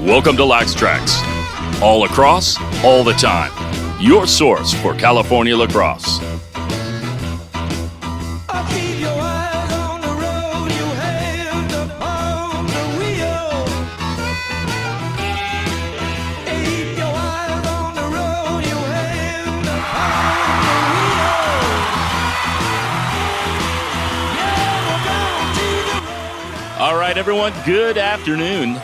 Welcome to LAX TRAX. All lacrosse, all the time. Your source for California lacrosse. All right, everyone, good afternoon.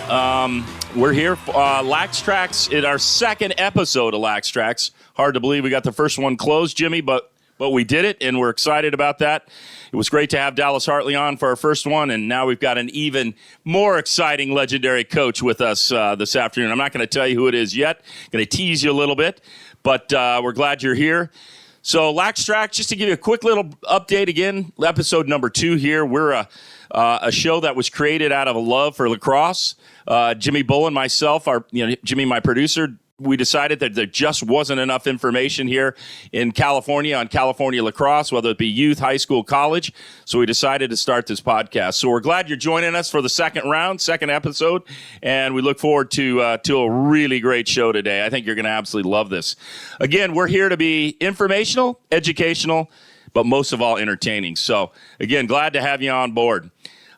We're here for LAX TRAX in our second episode of LAX TRAX. Hard to believe we got the first one closed, Jimmy, but we did it, and we're excited about that. It was great to have Dallas Hartley on for our first one, and now we've got an even more exciting legendary coach with us this afternoon. I'm not going to tell you who it is yet. Going to tease you a little bit, but we're glad you're here. So LAX TRAX, just to give you a quick little update again, episode number 2 here. We're a show that was created out of a love for lacrosse. Jimmy Bull and myself, Jimmy, my producer, we decided that there just wasn't enough information here in California on California lacrosse, whether it be youth, high school, college. So we decided to start this podcast. So we're glad you're joining us for the second round, second episode, and we look forward to a really great show today. I think you're going to absolutely love this. Again, we're here to be informational, educational, but most of all entertaining. So again, glad to have you on board.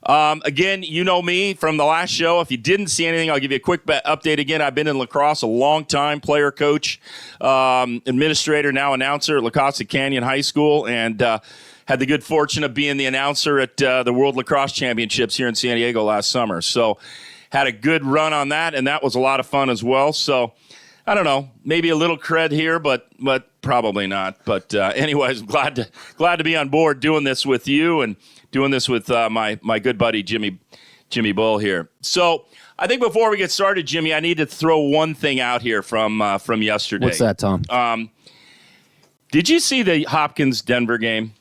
Again, you know me from the last show. If you didn't see anything, I'll give you a quick update again. I've been in lacrosse a long time, player, coach, administrator, now announcer at La Costa Canyon High School, and had the good fortune of being the announcer at the World Lacrosse Championships here in San Diego last summer. So had a good run on that, and that was a lot of fun as well. So I don't know, maybe a little cred here, but probably not. But anyways, glad to be on board doing this with you and doing this with my good buddy Jimmy Bull here. So I think before we get started, Jimmy, I need to throw one thing out here from yesterday. What's that, Tom? Did you see the Hopkins-Denver game?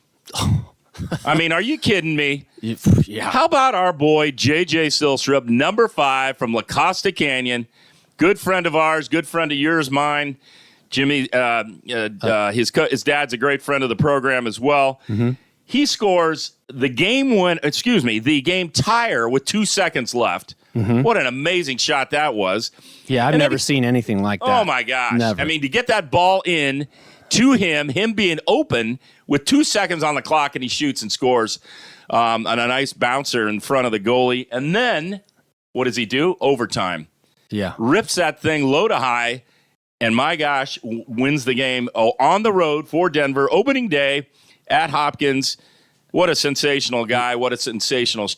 I mean, are you kidding me? Yeah. How about our boy J.J. Silstrup, number 5 from La Costa Canyon, good friend of ours, good friend of yours, mine. Jimmy, his dad's a great friend of the program as well. Mm-hmm. He scores the game tire with 2 seconds left. Mm-hmm. What an amazing shot that was. Yeah, I've never seen anything like that. Oh, my gosh. Never. I mean, to get that ball in to him being open with 2 seconds on the clock, and he shoots and scores on a nice bouncer in front of the goalie. And then, what does he do? Overtime. Yeah. Rips that thing low to high, and my gosh, wins the game on the road for Denver, opening day at Hopkins. What a sensational guy. What a sensational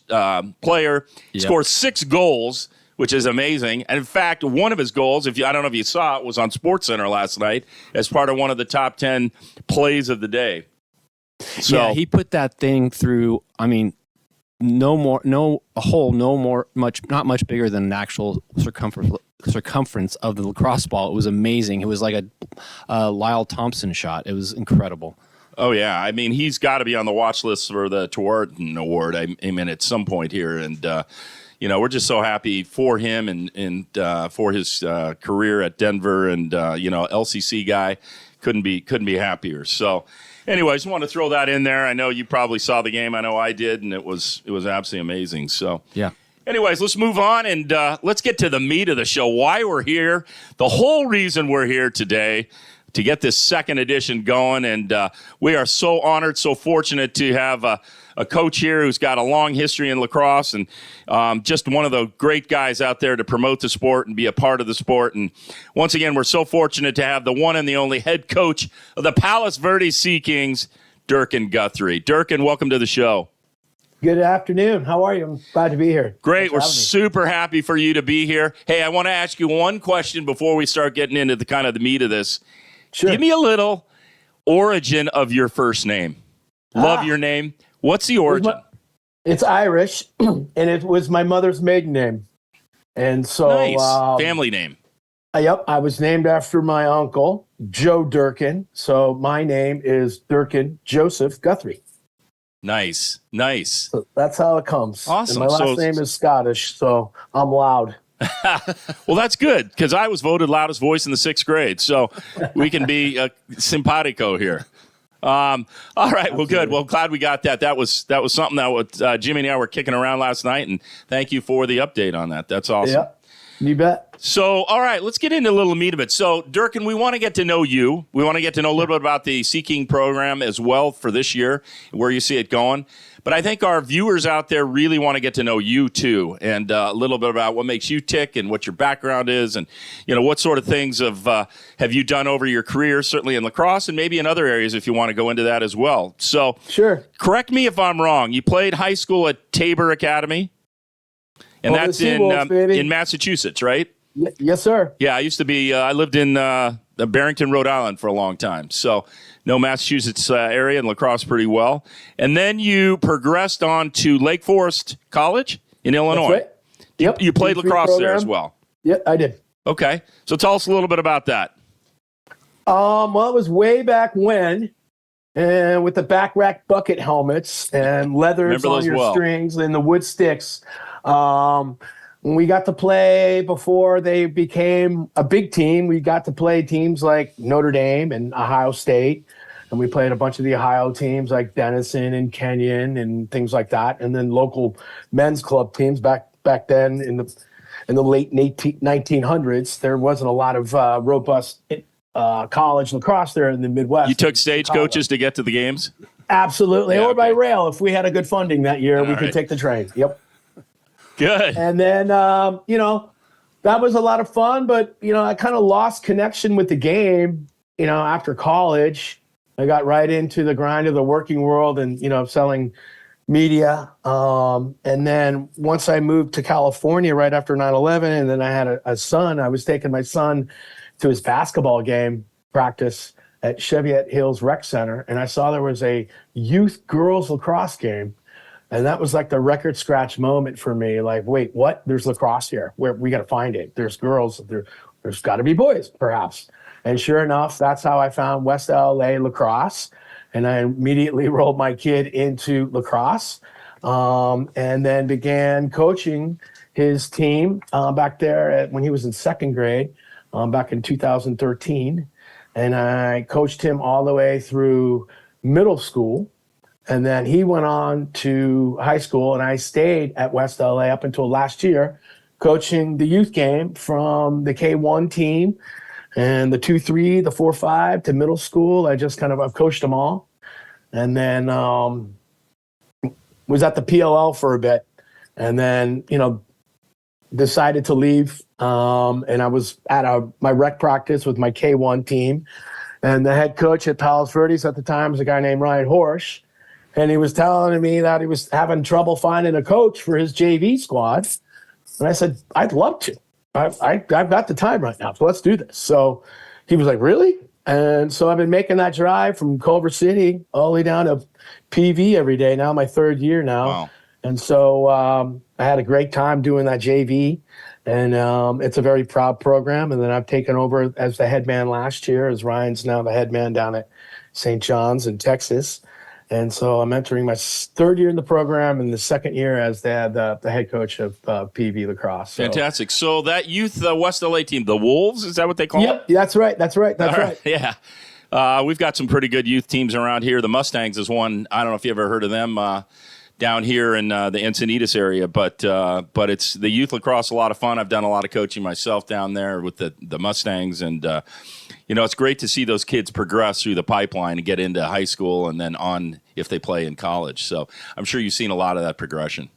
player. Yep. Scores 6 goals, which is amazing. And in fact, one of his goals, I don't know if you saw it, was on SportsCenter last night as part of one of the top 10 plays of the day. So, yeah, he put that thing through, I mean, not much bigger than an actual circumference of the lacrosse ball. It was amazing. It was like a Lyle Thompson shot. It was incredible. Oh, yeah. I mean, he's got to be on the watch list for the Tuarton Award, I mean, at some point here. And, we're just so happy for him and for his career at Denver. And, LCC guy, couldn't be happier. So, anyway, I just want to throw that in there. I know you probably saw the game. I know I did, and it was absolutely amazing. So, yeah. Anyways, let's move on, and let's get to the meat of the show, why we're here, the whole reason we're here today, to get this second edition going. And we are so honored, so fortunate to have a coach here who's got a long history in lacrosse and just one of the great guys out there to promote the sport and be a part of the sport. And once again, we're so fortunate to have the one and the only head coach of the Palos Verdes Sea Kings, Durkin Guthrie. Durkin, welcome to the show. Good afternoon. How are you? I'm glad to be here. Great. We're super happy for you to be here. Hey, I want to ask you one question before we start getting into the kind of the meat of this. Sure. Give me a little origin of your first name. Love your name. What's the origin? It's Irish, and it was my mother's maiden name. And so... Nice. Family name. Yep. I was named after my uncle, Joe Durkin. So my name is Durkin Joseph Guthrie. Nice. So that's how it comes. Awesome. And my last name is Scottish, so I'm loud. Well, that's good, because I was voted loudest voice in the 6th grade, so we can be simpatico here. All right, well, good. Well, glad we got that. That was something that Jimmy and I were kicking around last night, and thank you for the update on that. That's awesome. You bet. So, all right, let's get into a little meat of it. So, Durkin, we want to get to know you. We want to get to know a little bit about the Sea King program as well for this year, where you see it going. But I think our viewers out there really want to get to know you too, and a little bit about what makes you tick and what your background is, and what sort of things have you done over your career, certainly in lacrosse and maybe in other areas if you want to go into that as well. So, sure. Correct me if I'm wrong. You played high school at Tabor Academy, and that's in Massachusetts, right? Yes, sir. Yeah, I lived in Barrington, Rhode Island for a long time. So know Massachusetts area and lacrosse pretty well. And then you progressed on to Lake Forest College in Illinois. That's right. Yep. You played lacrosse program there as well. Yep, I did. Okay. So tell us a little bit about that. Well, it was way back when, and with the back rack bucket helmets and leathers on your strings and the wood sticks. We got to play before they became a big team. We got to play teams like Notre Dame and Ohio State, and we played a bunch of the Ohio teams like Denison and Kenyon and things like that, and then local men's club teams back then in the late 1900s. There wasn't a lot of robust college lacrosse there in the Midwest. You took stagecoaches to get to the games? Absolutely, or by rail. If we had a good funding that year, we could take the train. Yep. Good. And then, that was a lot of fun, but, I kind of lost connection with the game, after college. I got right into the grind of the working world and, selling media. And then once I moved to California right after 9/11, and then I had a son, I was taking my son to his basketball game practice at Cheviot Hills Rec Center. And I saw there was a youth girls lacrosse game. And that was like the record scratch moment for me. Like, wait, what? There's lacrosse here. We got to find it. There's girls. There's got to be boys, perhaps. And sure enough, that's how I found West LA lacrosse. And I immediately rolled my kid into lacrosse, and then began coaching his team back there when he was in second grade, back in 2013. And I coached him all the way through middle school. And then he went on to high school, and I stayed at West LA up until last year, coaching the youth game from the K1 team and the 2-3, the 4-5 to middle school. I've coached them all. And then was at the PLL for a bit, and then, decided to leave. And I was at my rec practice with my K1 team. And the head coach at Palos Verdes at the time was a guy named Ryan Horsch. And he was telling me that he was having trouble finding a coach for his JV squad. And I said, I'd love to. I've got the time right now, so let's do this. So he was like, really? And so I've been making that drive from Culver City all the way down to PV every day now, my third year now. Wow. And so I had a great time doing that JV. And it's a very proud program. And then I've taken over as the head man last year, as Ryan's now the head man down at St. John's in Texas. And so I'm entering my third year in the program and the second year as the head coach of PV Lacrosse. So. Fantastic. So that youth West LA team, the Wolves, is that what they call it? Yep, that's right. That's right. Yeah. We've got some pretty good youth teams around here. The Mustangs is one. I don't know if you ever heard of them down here in the Encinitas area, but it's the youth lacrosse, a lot of fun. I've done a lot of coaching myself down there with the Mustangs, and it's great to see those kids progress through the pipeline and get into high school and then on if they play in college. So I'm sure you've seen a lot of that progression.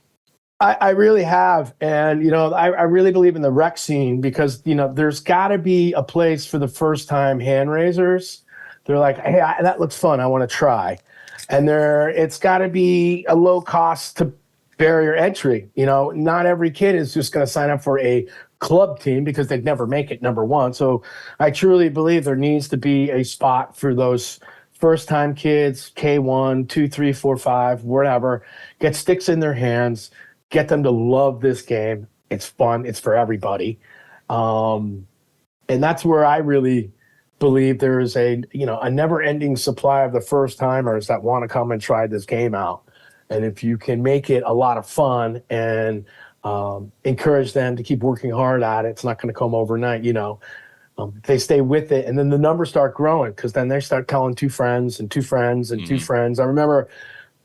I really have. And, I really believe in the rec scene because, there's got to be a place for the first time hand raisers. They're like, hey, that looks fun. I want to try. And it's got to be a low cost to barrier entry. Not every kid is just going to sign up for a club team because they'd never make it, number one. So I truly believe there needs to be a spot for those first-time kids, K1, 2, 3, 4, 5, whatever, get sticks in their hands, get them to love this game. It's fun. It's for everybody. And that's where I really believe there is a never-ending supply of the first-timers that want to come and try this game out. And if you can make it a lot of fun and encourage them to keep working hard at it, it's not going to come overnight, they stay with it, and then the numbers start growing because then they start telling two friends and two friends and two friends. I remember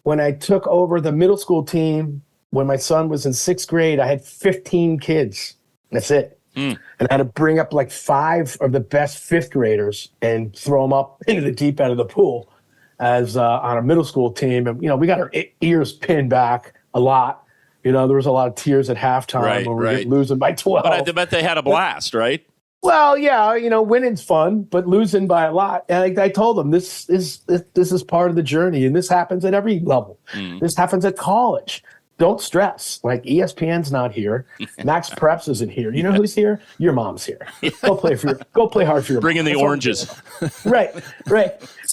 when I took over the middle school team when my son was in sixth grade, I had 15 kids. That's it. And I had to bring up like 5 of the best 5th graders and throw them up into the deep end of the pool as on a middle school team. And, we got our ears pinned back a lot. There was a lot of tears at halftime when we were losing by 12. But I bet they had a blast, right? Well, yeah, winning's fun, but losing by a lot. And I told them this is part of the journey, and this happens at every level. This happens at college. Don't stress. Like, ESPN's not here. Max Preps isn't here. You know who's here? Your mom's here. Go play hard for your Bring in mom. the oranges. Right.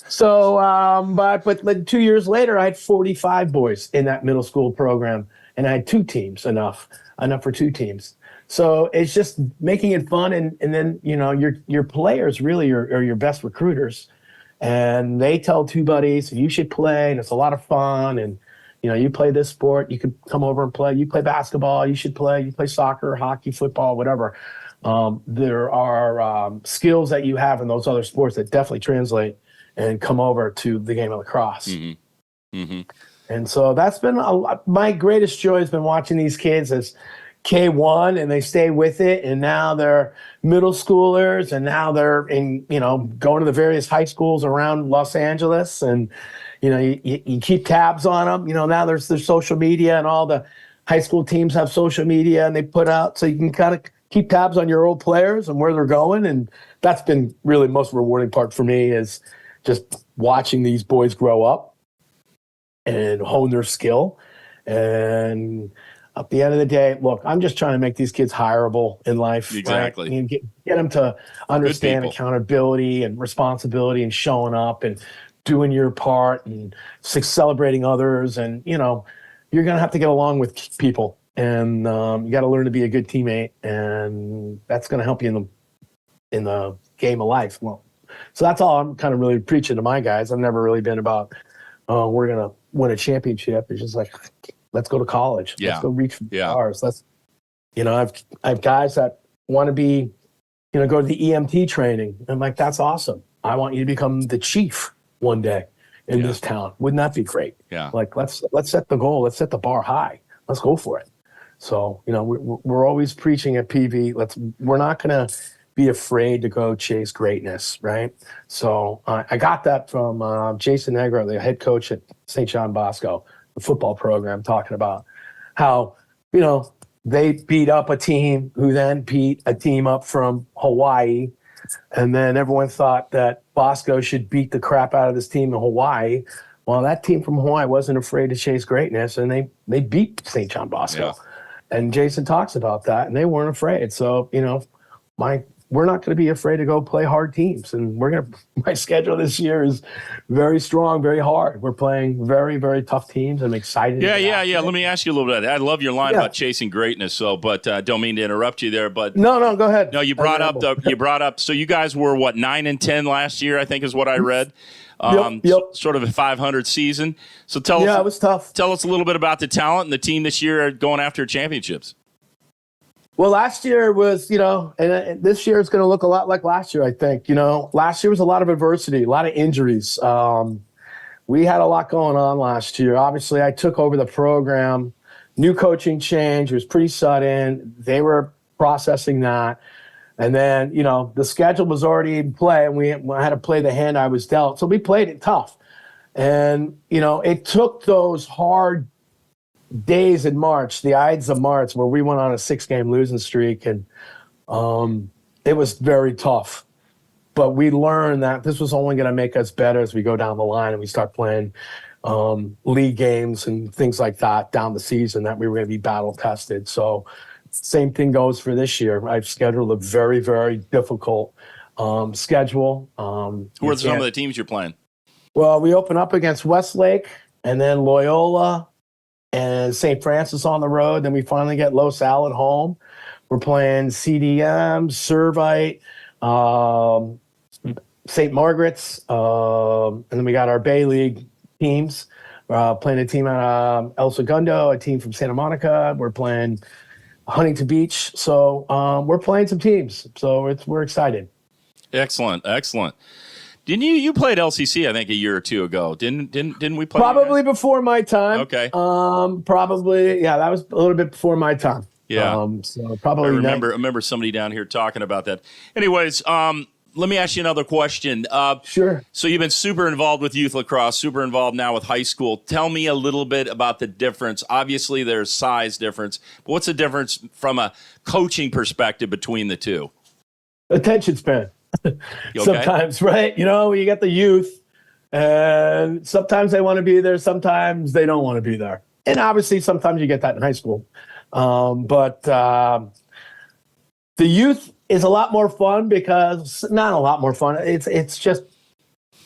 So, but like 2 years later, I had 45 boys in that middle school program, and I had 2 teams, enough for 2 teams. So it's just making it fun, and then your players really are your best recruiters, and they tell 2 buddies you should play, and it's a lot of fun, and you play this sport, you could come over and play. You play basketball, you should play. You play soccer, hockey, football, whatever. There are skills that you have in those other sports that definitely translate and come over to the game of lacrosse. And so that's been my greatest joy has been watching these kids as K1, and they stay with it, and now they're middle schoolers, and now they're in going to the various high schools around Los Angeles, and you keep tabs on them. Now there's social media, and all the high school teams have social media, and they put out, so you can kind of keep tabs on your old players and where they're going, and that's been really the most rewarding part for me is just watching these boys grow up and hone their skill. And at the end of the day, look, I'm just trying to make these kids hireable in life. Exactly. Right? Get them to understand accountability and responsibility and showing up and doing your part and celebrating others. And, you're going to have to get along with people, and you got to learn to be a good teammate, and that's going to help you in the game of life. Well, so that's all I'm kind of really preaching to my guys. I've never really been about, we're going to win a championship. It's just like, let's go to college. Yeah. Let's go reach for the stars. I have guys that want to be, go to the EMT training. I'm like, that's awesome. I want you to become the chief one day in this town. Wouldn't that be great? Yeah. Like, let's set the goal. Let's set the bar high. Let's go for it. So, we're always preaching at PV. We're not going to be afraid to go chase greatness, right? So I got that from Jason Negro, the head coach at St. John Bosco, the football program, talking about how, they beat up a team who then beat a team up from Hawaii. And then everyone thought that Bosco should beat the crap out of this team in Hawaii. Well, that team from Hawaii wasn't afraid to chase greatness, and they beat St. John Bosco. Yeah. And Jason talks about that, and they weren't afraid. So, we're not going to be afraid to go play hard teams. And my schedule this year is very strong, very hard. We're playing very, very tough teams. I'm excited. Yeah. Let me ask you a little bit. I love your line about chasing greatness. So, but don't mean to interrupt you there, but no, go ahead. No, you brought up, so you guys were 9-10 last year, I think is what I read. Yep. Sort of a 500 season. So tell us. Yeah, it was tough. Tell us a little bit about the talent and the team this year going after championships. Well, last year was, and this year is going to look a lot like last year, I think. Last year was a lot of adversity, a lot of injuries. We had a lot going on last year. Obviously, I took over the program. New coaching change. It was pretty sudden. They were processing that. And then, the schedule was already in play, and I had to play the hand I was dealt. So we played it tough. And, it took those hard days in March, the Ides of March, where we went on a 6-game losing streak, and it was very tough. But we learned that this was only going to make us better as we go down the line and we start playing league games and things like that down the season, that we were going to be battle tested. So same thing goes for this year. I've scheduled a very, very difficult schedule. Who are some of the teams you're playing? Well, we open up against Westlake, and then Loyola, and St. Francis on the road. Then we finally get Los Al at home. We're playing CDM, Servite, St. Margaret's, and then we got our Bay League teams. Playing a team out El Segundo, a team from Santa Monica. We're playing Huntington Beach. So we're playing some teams. So we're excited. Excellent. Didn't you played LCC? I think a year or two ago. Didn't we play? Probably before my time. Okay. Probably, yeah. That was a little bit before my time. Yeah. So I probably remember somebody down here talking about that. Anyways, let me ask you another question. Sure. So you've been super involved with youth lacrosse, super involved now with high school. Tell me a little bit about the difference. Obviously, there's size difference, but what's the difference from a coaching perspective between the two? Attention span. Okay? Sometimes, right? You get the youth, and sometimes they want to be there, sometimes they don't want to be there. And obviously, sometimes you get that in high school. But the youth is a lot more fun because not a lot more fun. It's just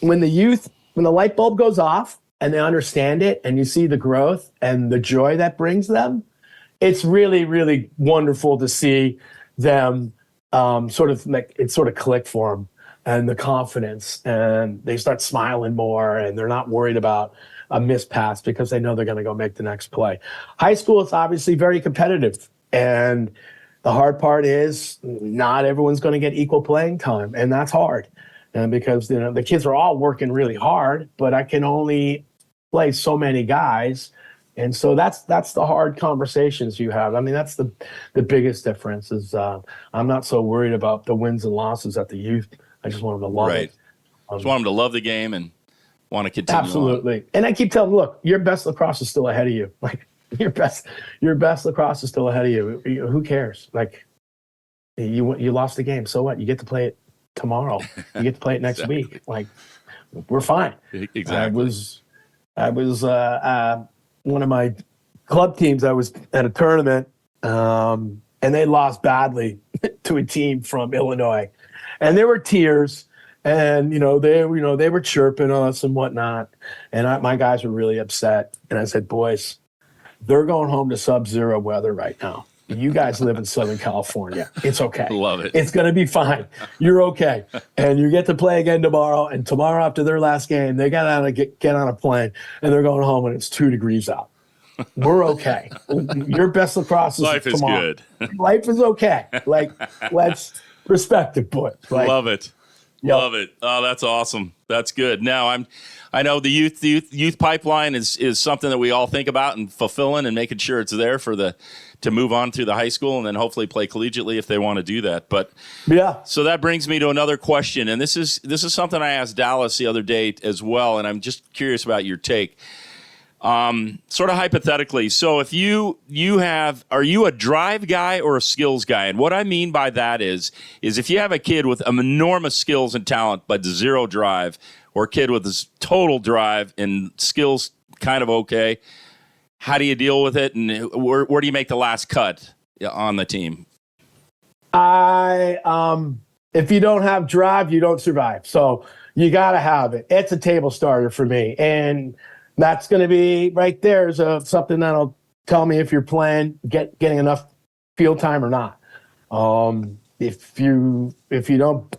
when the light bulb goes off and they understand it and you see the growth and the joy that brings them, it's really, really wonderful to see them sort of click for them and the confidence, and they start smiling more and they're not worried about a missed pass because they know they're going to go make the next play. High school is obviously very competitive, and the hard part is not everyone's going to get equal playing time, and that's hard. And because the kids are all working really hard, but I can only play so many guys, and so that's the hard conversations you have. I mean, that's the biggest difference. Is I'm not so worried about the wins and losses at the youth. I just want them to love it. Just want them to love the game and want to continue. Absolutely. On. And I keep telling them, look, your best lacrosse is still ahead of you. Like your best lacrosse is still ahead of you. Who cares? Like you lost the game. So what? You get to play it tomorrow. You get to play it next Exactly. week. Like we're fine. Exactly. I was one of my club teams. I was at a tournament, and they lost badly to a team from Illinois, and there were tears. And they were chirping us and whatnot, and my guys were really upset. And I said, "Boys, they're going home to sub-zero weather right now. You guys live in Southern California. It's okay. Love it. It's going to be fine. You're okay, and you get to play again tomorrow. And tomorrow after their last game, they got to get on a plane, and they're going home, and it's 2 degrees out. We're okay. Your best lacrosse is Life tomorrow. is good. Life is okay. Like let's respect it, boys. Like, Love it. Yep. Love it. Oh, that's awesome. That's good. Now I know the youth pipeline is something that we all think about and fulfilling and making sure it's there to move on through the high school and then hopefully play collegiately if they want to do that. But yeah. So that brings me to another question, and this is something I asked Dallas the other day as well, and I'm just curious about your take. Sort of hypothetically, so if are you a drive guy or a skills guy? And what I mean by that is if you have a kid with enormous skills and talent but zero drive, or a kid with this total drive and skills kind of okay, how do you deal with it, and where do you make the last cut on the team? If you don't have drive, you don't survive. So you got to have it. It's a table starter for me, and that's going to be right there is something that'll tell me if you're getting enough field time or not. If you don't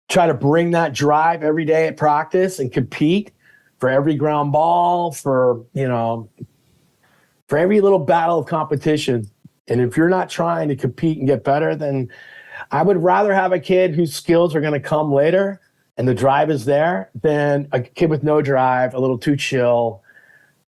try to bring that drive every day at practice and compete for every ground ball, for every little battle of competition, and if you're not trying to compete and get better, then I would rather have a kid whose skills are going to come later and the drive is there, then a kid with no drive, a little too chill,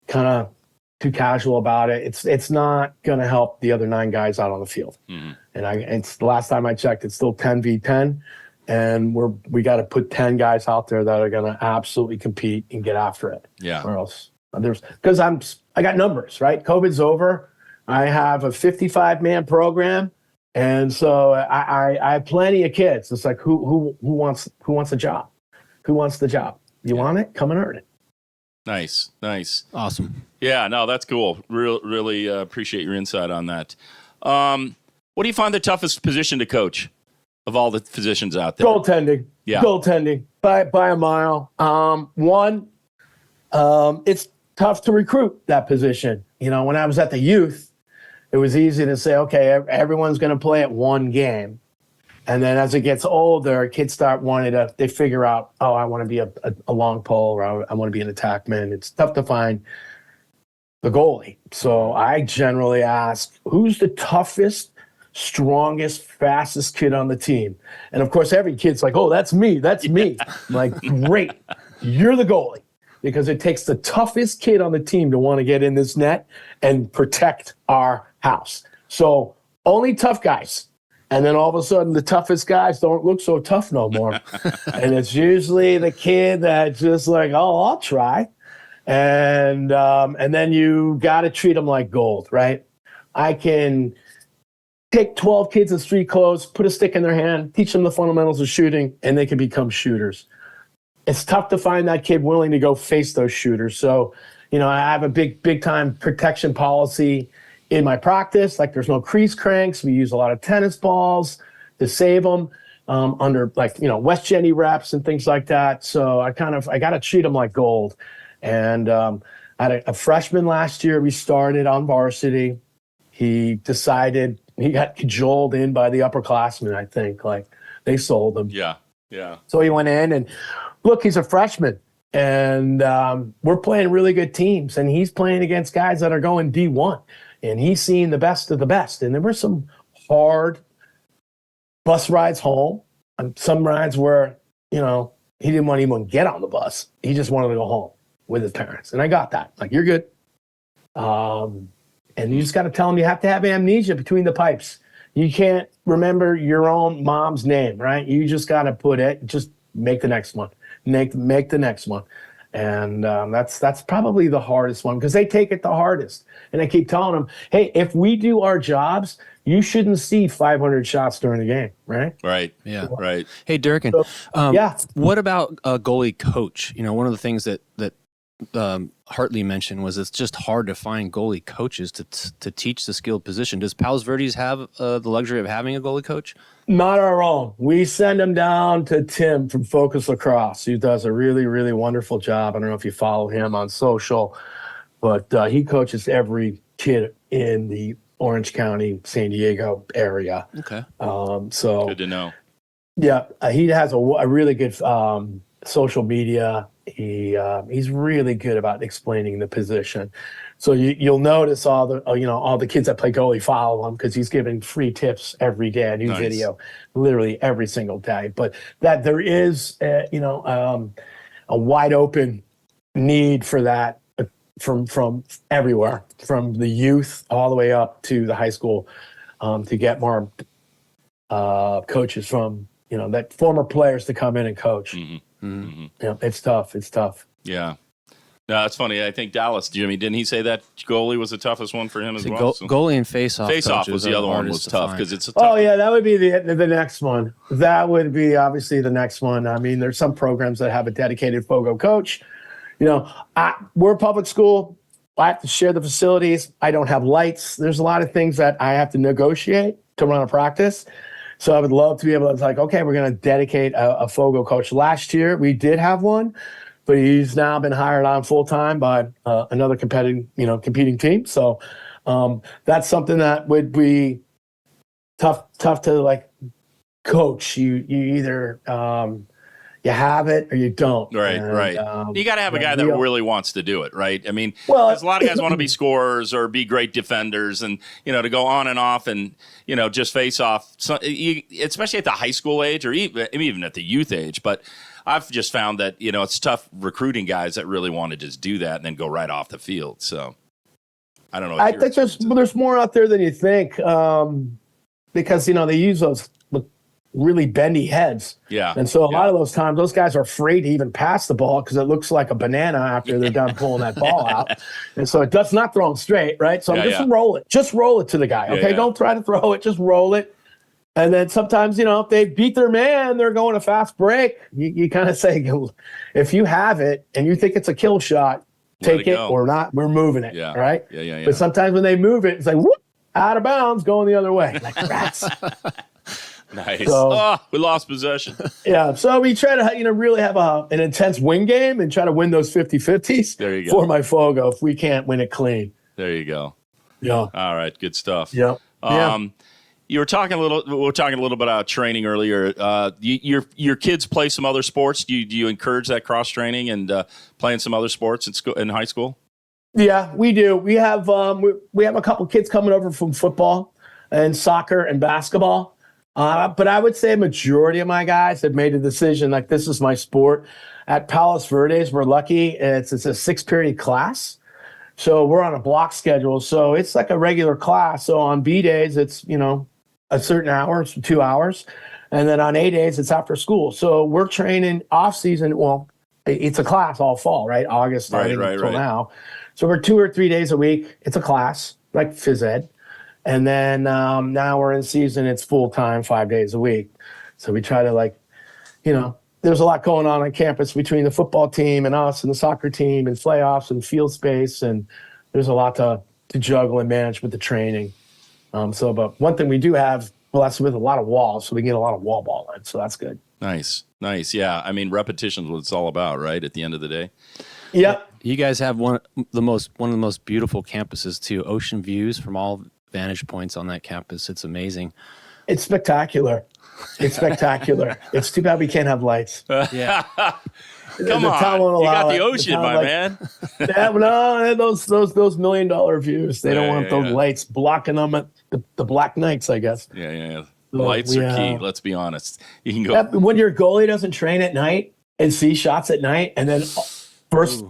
kind of too casual about it. It's not going to help the other 9 guys out on the field. Mm-hmm. And it's the last time I checked, it's still 10v10, and we got to put 10 guys out there that are going to absolutely compete and get after it. Yeah. Or else because I got numbers, right? COVID's over. I have a 55-man program. And so I have plenty of kids. It's like who wants a job? Who wants the job? You want it? Come and earn it. Nice. Awesome. Yeah, no, that's cool. Really appreciate your insight on that. What do you find the toughest position to coach of all the positions out there? Goaltending. Yeah. Goaltending by a mile. It's tough to recruit that position. When I was at the youth, it was easy to say, okay, everyone's going to play at one game. And then as it gets older, kids start they figure out, I want to be a long pole, or I want to be an attackman. It's tough to find the goalie. So I generally ask, who's the toughest, strongest, fastest kid on the team? And of course, every kid's like, that's me. I'm like, great, you're the goalie. Because it takes the toughest kid on the team to want to get in this net and protect our house. So only tough guys. And then all of a sudden, the toughest guys don't look so tough no more. And it's usually the kid that's just like, oh, I'll try. And then you got to treat them like gold, right? I can take 12 kids in street clothes, put a stick in their hand, teach them the fundamentals of shooting, and they can become shooters. It's tough to find that kid willing to go face those shooters. So, I have a big time protection policy in my practice. Like, there's no crease cranks. We use a lot of tennis balls to save them under West Jenny reps and things like that. So I got to treat them like gold. And I had a freshman last year. We started on varsity. He decided he got cajoled in by the upperclassmen. I think they sold him. Yeah. So he went in and look, he's a freshman. And we're playing really good teams, and he's playing against guys that are going D1, and he's seeing the best of the best. And there were some hard bus rides home, and some rides where, he didn't want to even get on the bus. He just wanted to go home with his parents. And I got that. Like, you're good. And you just got to tell him you have to have amnesia between the pipes. You can't remember your own mom's name, right? You just got to just make the next one. Make the next one. And that's probably the hardest one, because they take it the hardest. And I keep telling them, hey, if we do our jobs, you shouldn't see 500 shots during the game, right? Right. Yeah. Right. Hey, Durkin. Yeah. What about a goalie coach? One of the things that Hartley mentioned was it's just hard to find goalie coaches to teach the skilled position. Does Palos Verdes have the luxury of having a goalie coach? Not our own. We send them down to Tim from Focus Lacrosse, who does a really, really wonderful job. I don't know if you follow him on social, but he coaches every kid in the Orange County, San Diego area. Okay. So good to know. Yeah, he has a really good social media. He's really good about explaining the position. So you'll notice all the kids that play goalie follow him, because he's giving free tips every day, a new video, literally every single day. But that there is a wide open need for that from everywhere, from the youth all the way up to the high school, to get more coaches from that former players to come in and coach. Mm-hmm. Mm-hmm. Yeah, it's tough. Yeah. No, that's funny. I think Dallas, Jimmy, didn't he say that goalie was the toughest one for him as well? Goalie and face-off. Face-off was the other one was tough, because it's a tough. Oh, yeah, that would be the next one. That would be obviously the next one. I mean, there's some programs that have a dedicated FOGO coach. We're a public school. I have to share the facilities. I don't have lights. There's a lot of things that I have to negotiate to run a practice. So I would love to be able to okay, we're going to dedicate a FOGO coach. Last year we did have one, but he's now been hired on full time by another competing team. So that's something that would be tough to coach. You either you have it or you don't. Right, right. You got to have a guy that really wants to do it, right? I mean, well, because a lot of guys want to be scorers or be great defenders, and to go on and off and just face off, especially at the high school age or even at the youth age. But I've just found that it's tough recruiting guys that really want to just do that and then go right off the field. So I don't know. I think there's more out there than you think, because they use those really bendy heads. Yeah. And so a lot of those times, those guys are afraid to even pass the ball because it looks like a banana after they're done pulling that ball out. And so it does not throw them straight, right? So roll it. Just roll it to the guy, okay? Don't try to throw it. Just roll it. And then sometimes, if they beat their man, they're going a fast break. You kind of say, if you have it and you think it's a kill shot, take it or not. We're moving it, right? Yeah. But sometimes when they move it, it's like, whoop, out of bounds, going the other way. Like rats. Nice. So, we lost possession. Yeah. So we try to, really have an intense win game and try to win those 50-50s. There you go. For my FOGO if we can't win it clean. There you go. Yeah. All right. Good stuff. Yeah. We were talking a little bit about training earlier. Your kids play some other sports. Do you encourage that cross training and playing some other sports in high school? Yeah, we do. We have a couple kids coming over from football and soccer and basketball. But I would say a majority of my guys have made a decision like this is my sport. At Palos Verdes, we're lucky. It's a 6-period class. So we're on a block schedule. So it's like a regular class. So on B days, it's, a certain hour, it's 2 hours. And then on A days, it's after school. So we're training off season. Well, it's a class all fall, right? August starting until now. So we're 2 or 3 days a week. It's a class like phys ed. And then now we're in season. It's full time, 5 days a week. So we try to there's a lot going on campus between the football team and us and the soccer team and playoffs and field space. And there's a lot to juggle and manage with the training. But one thing we do have, that's with a lot of walls. So we get a lot of wall ball in. So that's good. Nice. Yeah. I mean, repetition is what it's all about, right? At the end of the day. Yep. You guys have one of the most beautiful campuses too. Ocean views from all vantage points on that campus. It's amazing. It's spectacular. It's too bad we can't have lights. Yeah. Come on, you got the ocean, my man. Yeah, no, those $1 million views. They don't want those lights blocking them at the Black Knights, I guess. Yeah. So Lights are key. Let's be honest. You can go when your goalie doesn't train at night and see shots at night, and then first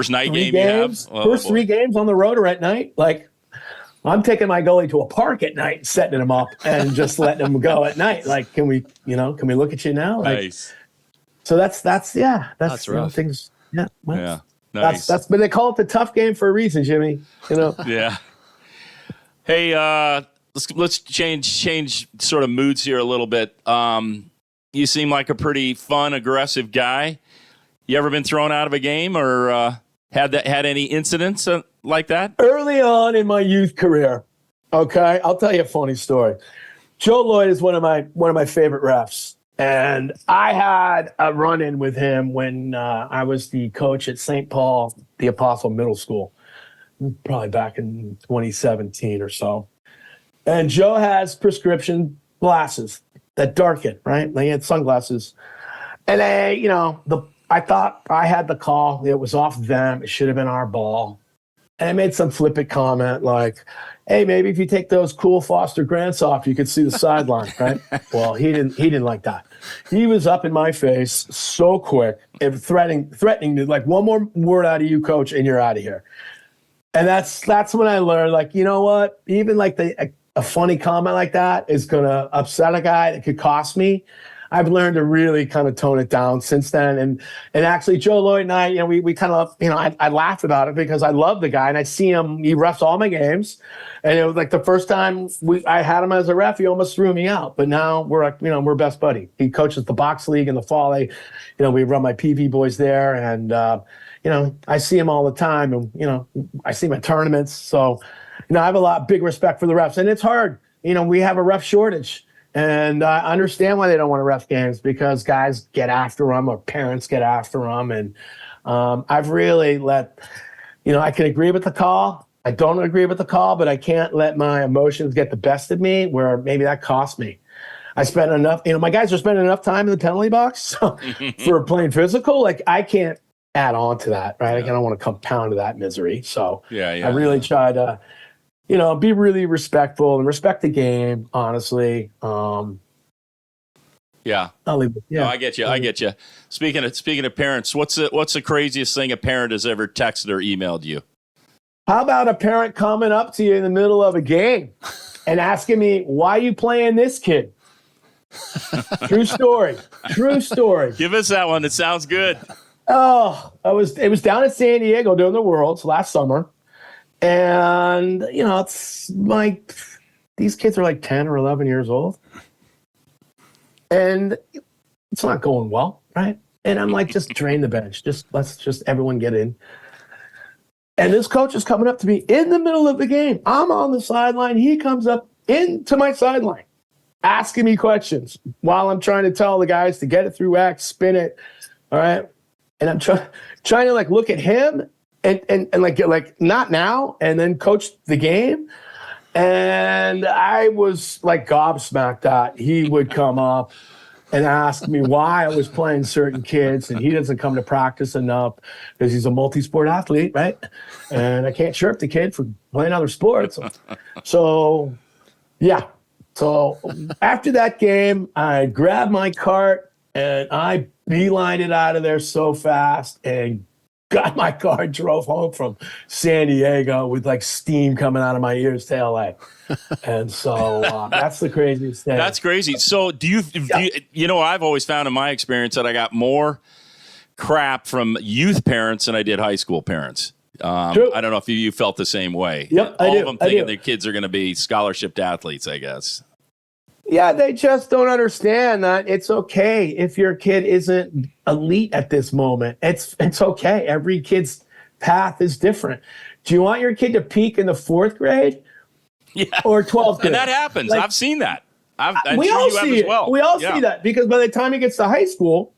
night game games, you have. 3 games on the road or at night, like. I'm taking my goalie to a park at night, setting him up, and just letting him go at night. Like, can we look at you now? Like, nice. So that's rough. Things. Yeah. Well, Yeah. Nice. But they call it the tough game for a reason, Jimmy. Yeah. Hey, let's change sort of moods here a little bit. You seem like a pretty fun, aggressive guy. You ever been thrown out of a game or had any incidents like that? Early on in my youth career, okay, I'll tell you a funny story. Joe Lloyd is one of my favorite refs, and I had a run-in with him when I was the coach at St. Paul, the Apostle Middle School, probably back in 2017 or so. And Joe has prescription glasses that darken, right? They had sunglasses, and I thought I had the call. It was off them. It should have been our ball. And I made some flippant comment like, hey, maybe if you take those cool Foster Grants off, you could see the sideline, right? Well, he didn't like that. He was up in my face so quick and threatening to, like, one more word out of you, coach, and you're out of here. And that's when I learned, like, you know what? Even like a funny comment like that is going to upset a guy. It could cost me. I've learned to really kind of tone it down since then. And actually, Joe Lloyd and I, we kind of, I laugh about it because I love the guy and I see him. He refs all my games, and it was like the first time I had him as a ref, he almost threw me out. But now we're best buddy. He coaches the box league in the fall. We run my PV boys there, and I see him all the time, and I see him at tournaments. So I have a lot big respect for the refs, and it's hard. We have a ref shortage. And I understand why they don't want to ref games, because guys get after them or parents get after them. And I've really I can agree with the call. I don't agree with the call, but I can't let my emotions get the best of me where maybe that cost me. I spent enough, my guys are spending enough time in the penalty box for playing physical. Like, I can't add on to that, right? I don't want to compound to that misery. So I really try to be really respectful and respect the game, honestly. Yeah. I'll leave it. Yeah. No, I get you. Speaking of parents, what's the craziest thing a parent has ever texted or emailed you? How about a parent coming up to you in the middle of a game and asking me, why are you playing this kid? True story. Give us that one. It sounds good. Oh, it was down in San Diego during the Worlds last summer. And, it's like these kids are like 10 or 11 years old. And it's not going well, right? And I'm like, just drain the bench. Let's everyone get in. And this coach is coming up to me in the middle of the game. I'm on the sideline. He comes up into my sideline, asking me questions while I'm trying to tell the guys to get it through X, spin it. All right. And I'm trying to like look at him and like not now, and then coach the game. And I was like gobsmacked that he would come up and ask me why I was playing certain kids, and he doesn't come to practice enough because he's a multi-sport athlete, right? And I can't chirp the kid for playing other sports. So, yeah. So after that game, I grabbed my cart and I beelined it out of there so fast and got in my car and drove home from San Diego with like steam coming out of my ears to LA. And so that's the craziest thing. That's crazy. So do you know, I've always found in my experience that I got more crap from youth parents than I did high school parents. True. I don't know if you felt the same way. Yep, I All do. of them thinking their kids are going to be scholarship athletes, I guess. Yeah, they just don't understand that it's okay if your kid isn't elite at this moment. It's okay. Every kid's path is different. Do you want your kid to peak in the 4th grade? Yeah. Or 12th grade? And that happens. Like, I've seen that. I'm we sure all you have see as it. well. We all see that because by the time he gets to high school,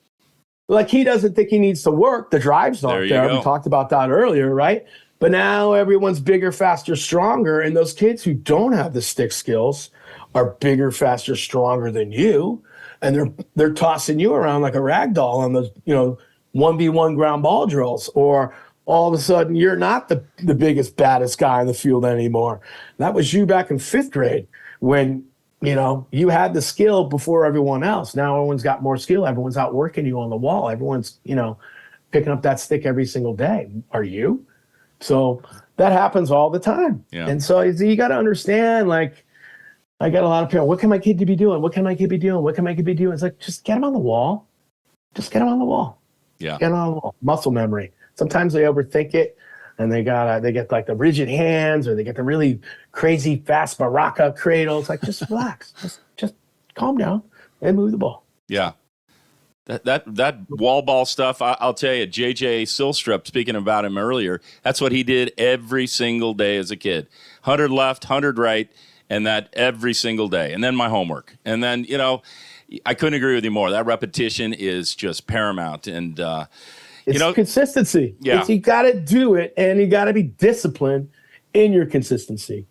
like he doesn't think he needs to work. The drives aren't there. We talked about that earlier, right? But now everyone's bigger, faster, stronger. And those kids who don't have the stick skills are bigger, faster, stronger than you. And they're tossing you around like a rag doll on those, 1v1 ground ball drills. Or all of a sudden you're not the biggest, baddest guy in the field anymore. That was you back in 5th grade when, you had the skill before everyone else. Now everyone's got more skill. Everyone's out working you on the wall. Everyone's, picking up that stick every single day. Are you? So that happens all the time. Yeah. And so you got to understand, like, I got a lot of people, what can my kid be doing? What can my kid be doing? What can my kid be doing? It's like, just get him on the wall. Just get him on the wall. Yeah. Get him on the wall. Muscle memory. Sometimes they overthink it and they get like the rigid hands or they get the really crazy fast maraca cradle. It's like, just relax. Just calm down and move the ball. Yeah. That wall ball stuff, I'll tell you, JJ Silstrup, speaking about him earlier, that's what he did every single day as a kid. 100 left, 100 right, and that every single day. And then my homework. And then, I couldn't agree with you more. That repetition is just paramount. And, it's consistency. Yeah. You got to do it, and you got to be disciplined in your consistency.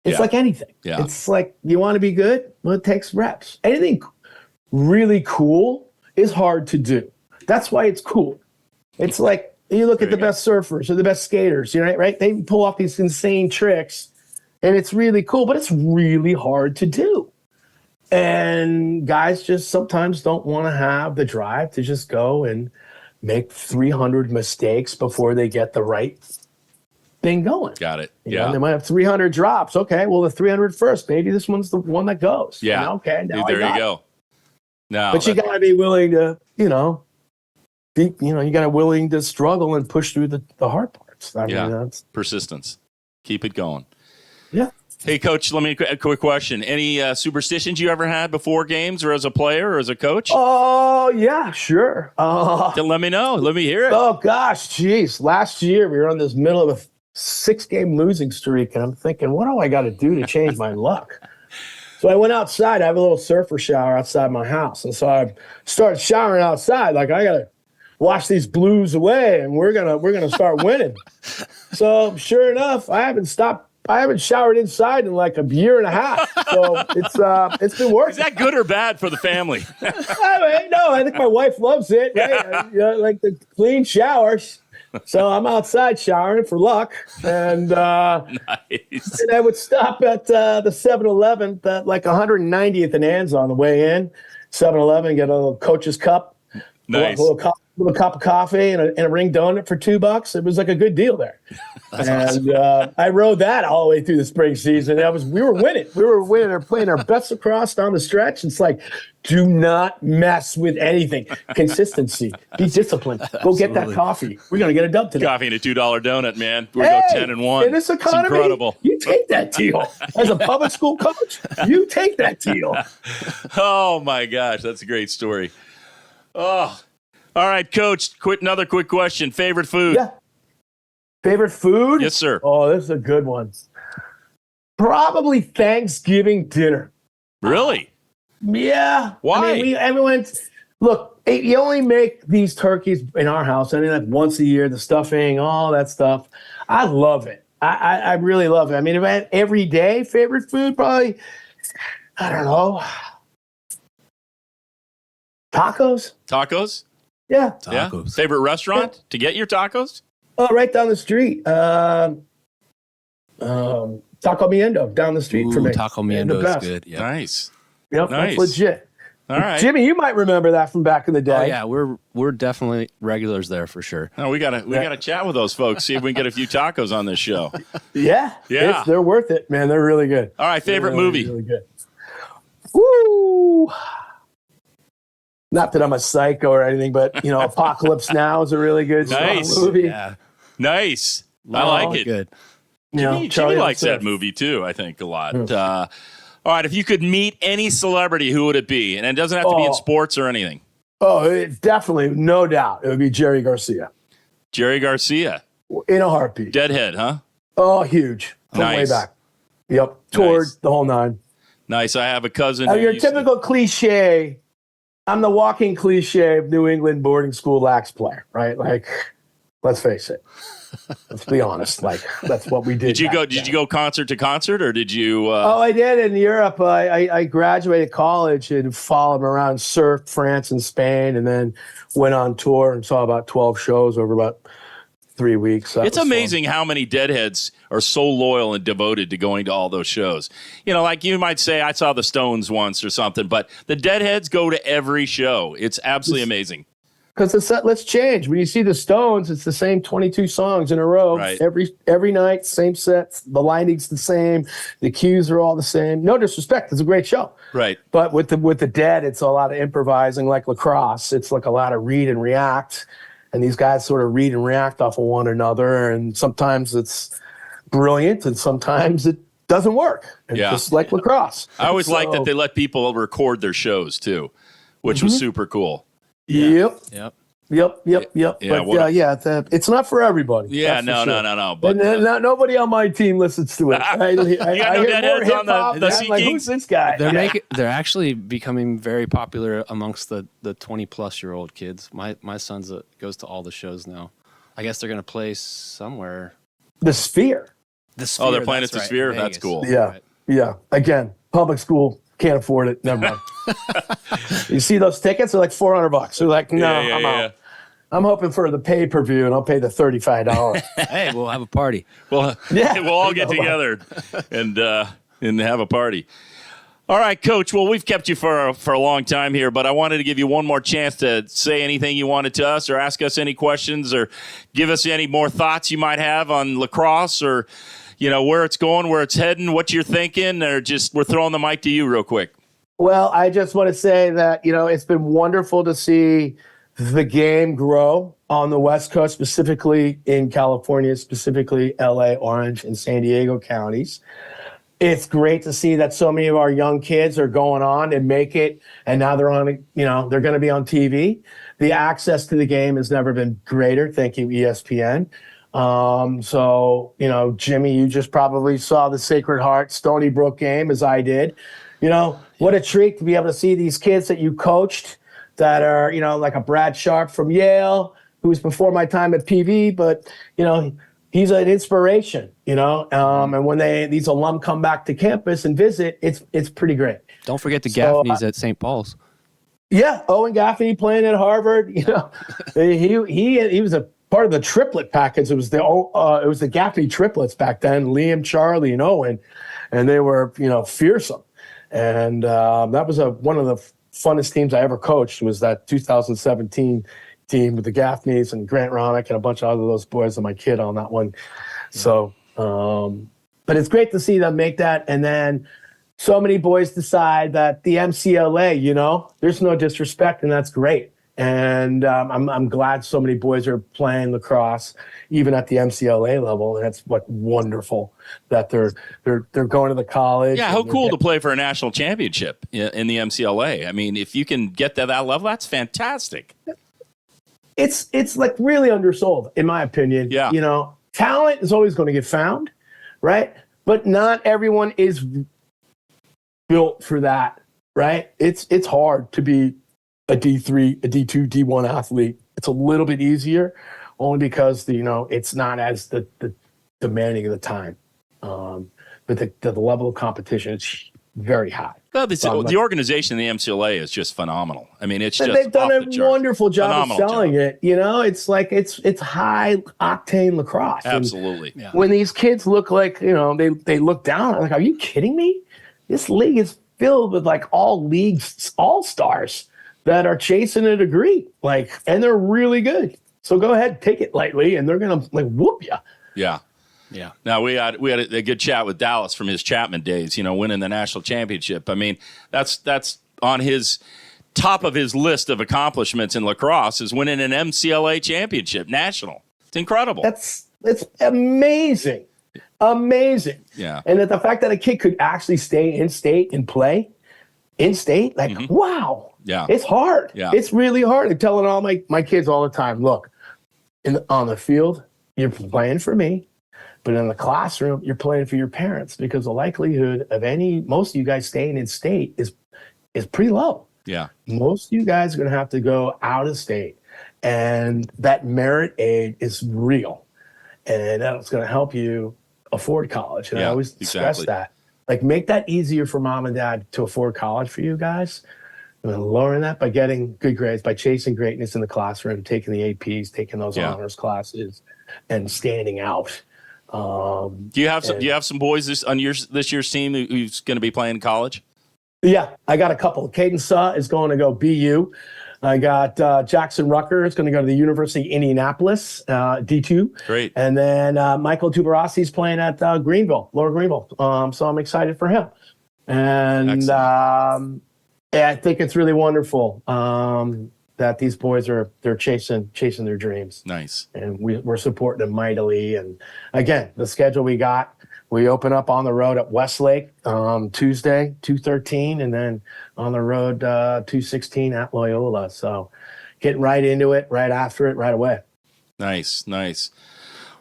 It's like anything. Yeah. It's like you want to be good, well, it takes reps. Anything really cool is hard to do. That's why it's cool. It's like you look at the best surfers or the best skaters, right? They pull off these insane tricks, and it's really cool, but it's really hard to do. And guys just sometimes don't want to have the drive to just go and make 300 mistakes before they get the right thing going. Got it. Yeah. They might have 300 drops. Okay, well, the 300 first. Maybe this one's the one that goes. Yeah. Okay. Now there you go. No, but you got to be willing to, you got to willing to struggle and push through the hard parts. I mean, that's persistence. Keep it going. Yeah. Hey, Coach, let me a quick question. Any superstitions you ever had before games or as a player or as a coach? Oh, yeah, sure. Then let me know. Let me hear it. Oh, gosh, geez. Last year, we were in this middle of a 6-game losing streak, and I'm thinking, what do I got to do to change my luck? So I went outside. I have a little surfer shower outside my house. And so I started showering outside. Like, I got to wash these blues away, and we're gonna start winning. So sure enough, I haven't showered inside in like a year and a half. So it's been working. Is that good or bad for the family? I think my wife loves it. Right? Like the clean showers. So I'm outside showering for luck, and nice. And I would stop at the 7-Eleven at like 190th and Ann's on the way in. 7-Eleven, get a little coach's cup, nice. a little cup of coffee, and a ring donut for $2. It was like a good deal there. And I rode that all the way through the spring season. We were winning. We were winning. We're playing our best lacrosse down the stretch. It's like, do not mess with anything. Consistency. Be disciplined. Go get that coffee. We're going to get a dub today. Coffee and a $2 donut, man. We go 10-1. In this economy, it's incredible. You take that deal. As a public school coach, you take that deal. Oh, my gosh. That's a great story. Oh, all right, Coach. Another quick question. Favorite food? Yeah. Favorite food? Yes, sir. Oh, this is a good one. Probably Thanksgiving dinner. Really? Yeah. Why? I mean, look, you only make these turkeys in our house, like once a year, the stuffing, all that stuff. I love it. I really love it. I mean, if I had every day favorite food, probably, I don't know, tacos. Tacos? Yeah. Tacos. Yeah. Favorite restaurant to get your tacos? Oh, right down the street. Taco Miendo down the street from me. Taco Miendo is good. Yep. Nice. Yep, Nice. that's legit. All right. Jimmy, you might remember that from back in the day. Oh yeah, we're definitely regulars there for sure. No, we gotta chat with those folks. See if we can get a few tacos on this show. Yeah. They're worth it, man. They're really good. All right, favorite movie. Really good. Woo! Not that I'm a psycho or anything, but Apocalypse Now is a really good strong movie. Yeah, Nice. I like it. Good. Jimmy likes that movie too, I think, a lot. All right, if you could meet any celebrity, who would it be? And it doesn't have to be in sports or anything. Oh, it's definitely, no doubt, it would be Jerry Garcia. Jerry Garcia. In a heartbeat. Deadhead, huh? Oh, huge. From way back. Yep. Toured the whole nine. Nice. I have a cousin. Your typical cliche. I'm the walking cliche of New England boarding school lax player, right? Like, let's face it. Let's be honest. Like, that's what we did. Did you go concert to concert, or did you? Oh, I did in Europe. I graduated college and followed around, surfed France and Spain, and then went on tour and saw about 12 shows over about 3 weeks. It's amazing how many Deadheads are so loyal and devoted to going to all those shows. Like you might say, I saw the Stones once or something, but the Deadheads go to every show. It's absolutely amazing. Because the set lists change. When you see the Stones, it's the same 22 songs in a row. Right. Every night, same sets. The lighting's the same. The cues are all the same. No disrespect. It's a great show. Right. But with the Dead, it's a lot of improvising like Lacrosse. It's like a lot of read and react. And these guys sort of read and react off of one another. And sometimes it's brilliant and sometimes it doesn't work. It's just like Lacrosse. I always like that they let people record their shows too, which was super cool. Yep. Yep. Yeah, but it's not for everybody. Yeah, no. But nobody on my team listens to it. I you got no hear more Deadheads on hip-hop, the man. Sea Like, Kings? who's this guy? They're actually becoming very popular amongst the 20-plus-year-old kids. My son's goes to all the shows now. I guess they're going to play somewhere. The Sphere. Oh, they're playing at the Sphere? Vegas. That's cool. Yeah. Again, public school, can't afford it. Never mind. You see those tickets? They're like $400. They're like, no, I'm out. I'm hoping for the pay-per-view, and I'll pay the $35. Hey, we'll have a party. Well, we'll all get together and have a party. All right, Coach. Well, we've kept you for a long time here, but I wanted to give you one more chance to say anything you wanted to us, or ask us any questions, or give us any more thoughts you might have on lacrosse, or where it's going, where it's heading, what you're thinking, or just we're throwing the mic to you real quick. Well, I just want to say that, it's been wonderful to see the game grow on the West Coast, specifically in California, specifically LA, Orange, and San Diego counties. It's great to see that so many of our young kids are going on and make it, and now they're on, they're going to be on TV. The access to the game has never been greater. Thank you, ESPN. So, Jimmy, you just probably saw the Sacred Heart Stony Brook game as I did. What a treat to be able to see these kids that you coached that are, like a Brad Sharp from Yale, who was before my time at PV, but, he's an inspiration, and when these alum come back to campus and visit, it's pretty great. Don't forget the Gaffneys at St. Paul's. Yeah, Owen Gaffney playing at Harvard. He was a part of the triplet package. It was the Gaffney triplets back then: Liam, Charlie, and Owen, and they were fearsome. And that was one of the funnest teams I ever coached. Was that 2017 team with the Gaffneys and Grant Ronick and a bunch of other those boys and my kid on that one. Yeah. So, but it's great to see them make that. And then so many boys decide that the MCLA, there's no disrespect, and that's great. And I'm glad so many boys are playing lacrosse, even at the MCLA level. And that's wonderful that they're going to the college. Yeah, how cool to play for a national championship in the MCLA. I mean, if you can get to that level, that's fantastic. It's like really undersold, in my opinion. Yeah. Talent is always going to get found, right? But not everyone is built for that, right? It's hard to be a D3, a D2, D1 athlete. It's a little bit easier, only because it's not as the demanding of the time. But the level of competition is very high. Well, the organization in the MCLA is just phenomenal. I mean, it's just they've done off a the charts. wonderful job of selling it. It's like it's high octane lacrosse. Absolutely. When these kids look like they look down, I'm like, are you kidding me? This league is filled with like all leagues, all-stars that are chasing a degree, like, and they're really good. So go ahead, take it lightly, and they're gonna like whoop you. Yeah. Yeah. Now we had a good chat with Dallas from his Chapman days, winning the national championship. I mean, that's on his top of his list of accomplishments in lacrosse is winning an MCLA championship, national. It's incredible. It's amazing. Amazing. Yeah. And that the fact that a kid could actually stay in state and play in state, like, wow. Yeah. It's hard. Yeah. It's really hard. I'm telling all my kids all the time, look, on the field, you're playing for me. But in the classroom, you're playing for your parents, because the likelihood of most of you guys staying in state is pretty low. Yeah. Most of you guys are going to have to go out of state. And that merit aid is real. And that's going to help you afford college. And I always stress that. Like, make that easier for mom and dad to afford college for you guys. And then lowering that by getting good grades, by chasing greatness in the classroom, taking the APs, taking those honors classes, and standing out. Do you have some boys this year's team who's going to be playing college? Yeah, I got a couple. Caden Suh is going to go BU. I got Jackson Rucker is going to go to the University of Indianapolis, D2. Great. And then Michael Tuberossi is playing at Greenville, Lower Greenville. So I'm excited for him. And I think it's really wonderful that these boys they're chasing their dreams. Nice. And we're supporting them mightily. And again, the schedule we open up on the road at Westlake Tuesday, 2:13, and then on the road 2:16 at Loyola. So getting right into it, right after it, right away. Nice.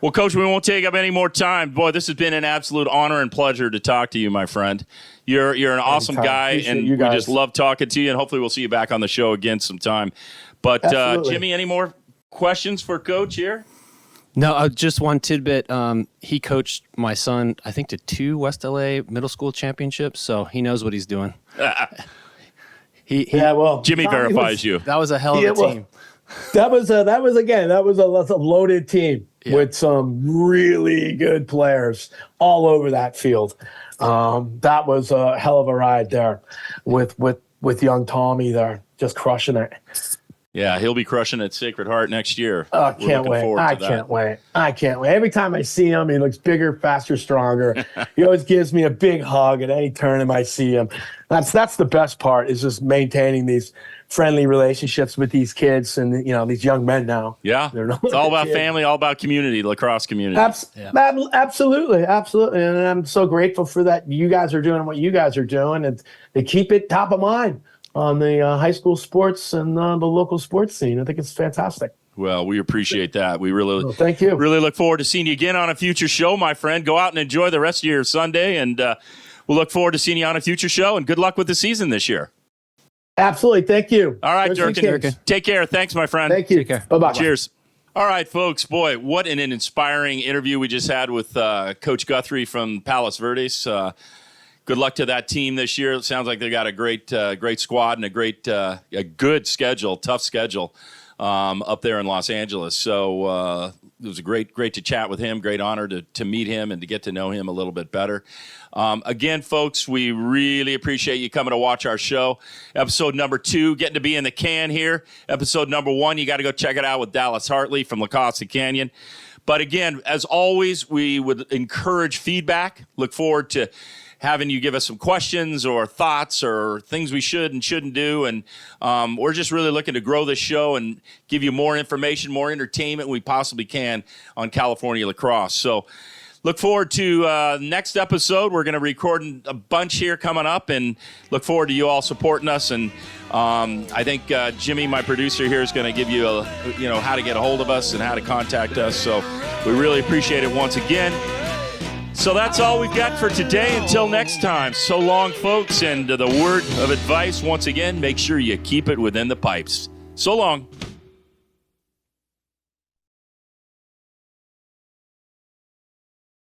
Well, Coach, we won't take up any more time. Boy, this has been an absolute honor and pleasure to talk to you, my friend. You're an awesome guy, and we just love talking to you, and hopefully we'll see you back on the show again sometime. But Jimmy, any more questions for Coach here? No, just one tidbit. He coached my son, I think, to 2 West LA middle school championships, so he knows what he's doing. Jimmy verifies you. That was a hell of a team. That was a loaded team with some really good players all over that field. That was a hell of a ride there with young Tommy there, just crushing it. Yeah, he'll be crushing at Sacred Heart next year. I can't wait. I can't wait. Every time I see him, he looks bigger, faster, stronger. He always gives me a big hug at any tournament I see him. That's the best part, is just maintaining these friendly relationships with these kids and these young men now. Yeah, it's all about family, all about community, lacrosse community. Absolutely. And I'm so grateful for that. You guys are doing what you guys are doing, and they keep it top of mind on the high school sports and the local sports scene. I think it's fantastic. Well, we appreciate that. We really, thank you. Really look forward to seeing you again on a future show, my friend. Go out and enjoy the rest of your Sunday, and we'll look forward to seeing you on a future show. And good luck with the season this year. Absolutely. Thank you. All right, Durkin. Take care. Thanks, my friend. Thank you. Take care. Bye-bye. Cheers. All right, folks. Boy, what an inspiring interview we just had with Coach Guthrie from Palos Verdes. Good luck to that team this year. It sounds like they got a great squad and a good schedule, tough schedule up there in Los Angeles. So it was great to chat with him. Great honor to meet him and to get to know him a little bit better. Again, folks, we really appreciate you coming to watch our show. Episode number 2, getting to be in the can here. Episode number 1, you got to go check it out with Dallas Hartley from Lacrosse Canyon. But again, as always, we would encourage feedback. Look forward to having you give us some questions or thoughts or things we should and shouldn't do. And we're just really looking to grow this show and give you more information, more entertainment we possibly can on California lacrosse. So look forward to next episode. We're going to record a bunch here coming up, and look forward to you all supporting us. And I think Jimmy, my producer here, is going to give you how to get a hold of us and how to contact us. So we really appreciate it once again. So that's all we've got for today. Until next time, so long, folks. And the word of advice, once again, make sure you keep it within the pipes. So long.